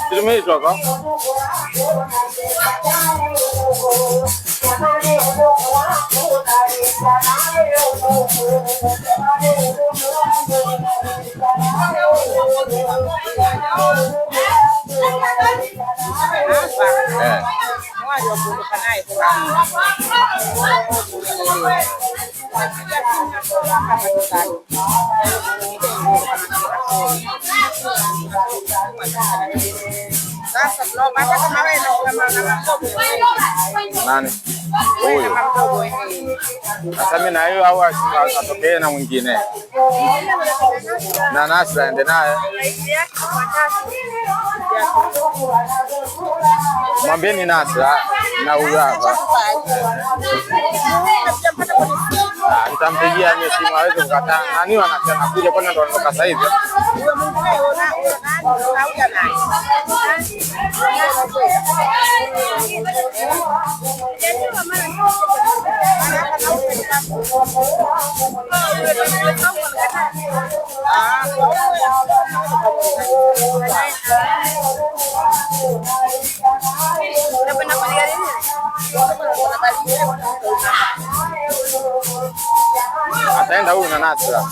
Kilometer kok? Nani? Huyu. Sasa mimi na hiyo au atokee na mwingine. Na Nasra ende naye. Mwambieni Nasra na huyu hapa. Nitampigia mimi simu aweze kukataa. Nani wanasema kuja kwani ndo anatoka sasa hivi? Ataenda huyu na Nasra.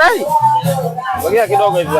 Hey! Ngoja kidogo hivi.